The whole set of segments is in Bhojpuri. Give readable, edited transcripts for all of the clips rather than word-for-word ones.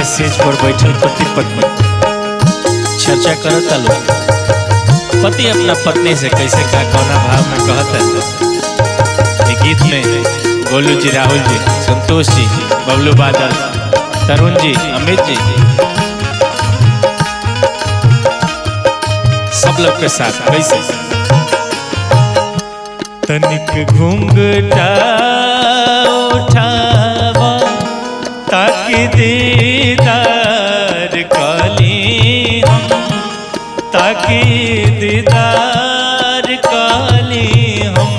सेज पर बैठल पति पत्नी चर्चा करता लोग। पति अपना पत्नी से कैसे का कौना भाव में कहता है। गीत में गोलू जी, राहुल जी, संतोष जी, बबलू बादल, तरुण जी, अमित जी, सब लोग के साथ कैसे तनिक घूंघटा उठावा ताकि दीदार काली हम, ताकि दीदार काली हम।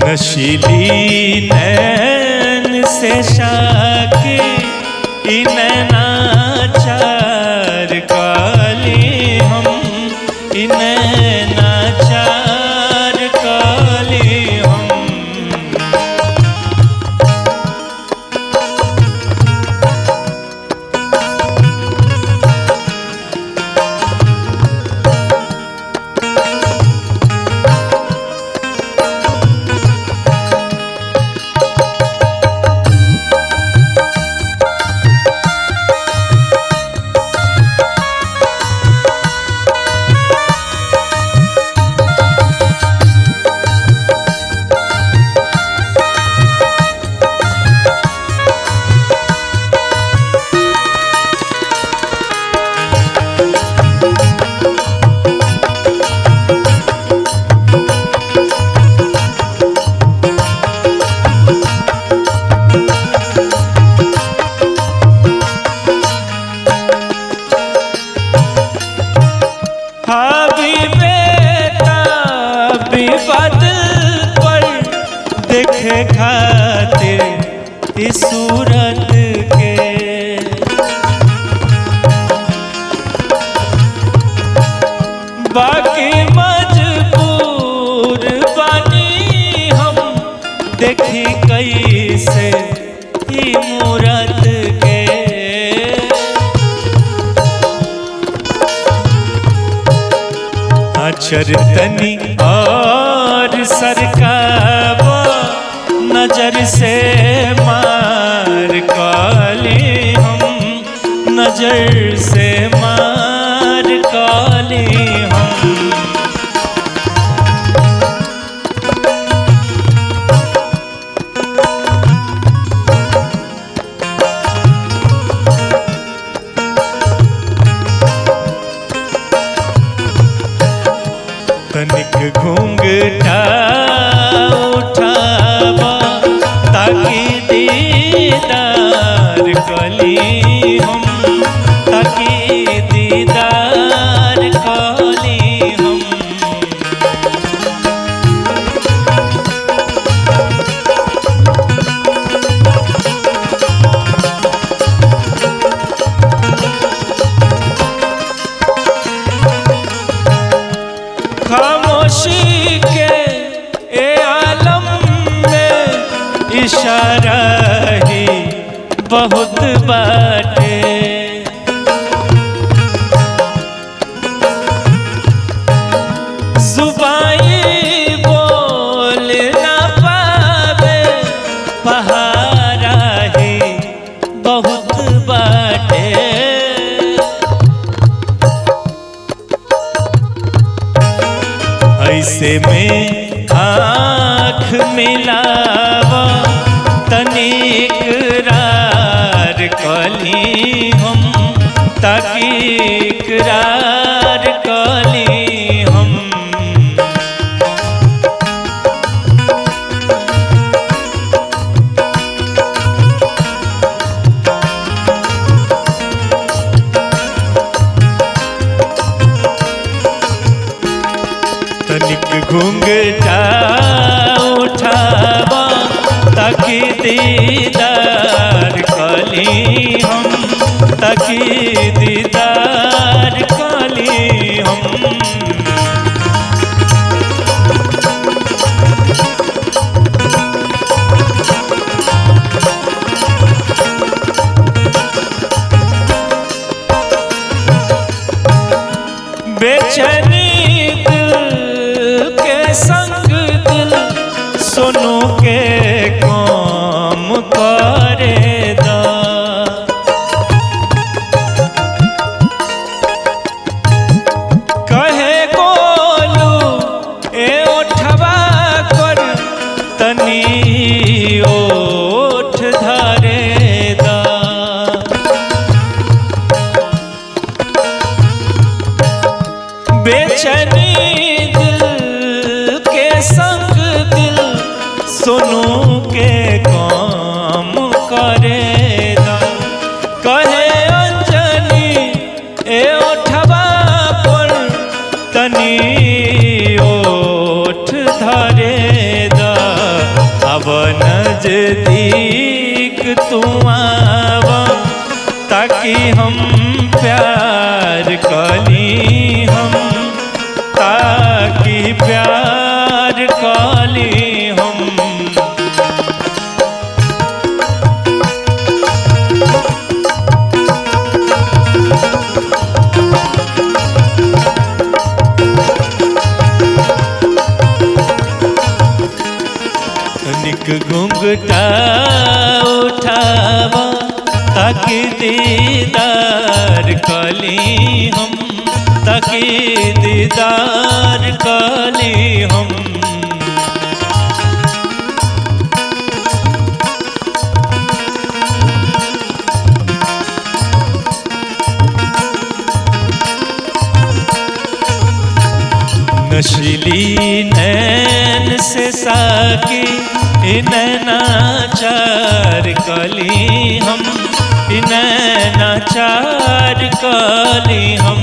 नशीली नैन से शाके नैनाचार काली हम, नैनाचार काली हम। देखे खातिर इस सूरत के बाकी मजबूर बानी हम, देखी कैसे ही मूरत के। अचर तनी और सरकावा नजर से मार काली हम, नजर से मार काली हम। तनिक घूंघटा उठावा ताकि दीदार काली हम, ताकि दीदार काली हम। खामोशी के ए आलम में इशारा ही बहुत बाटे। जुबानी बोल ना पावे, पहाड़ा ही बहुत बाटे। ऐसे में आँख मिलावा तनिक इकरार काली हम, ताकि इकरार काली हम। तनिक घूंघटा उठावा ताकि दीदार काली हम, ताकि दीदार काली हम। नजदीक तू आवा ताकि हम प्यार कली हम ताकि प्यार कली हम। निक घुंघटा उठावा ताकि दीदार कली हम ताकि दीदार कली हम। नशीली नैन से साकी नैनाचार कली हम नैनाचार कली हम।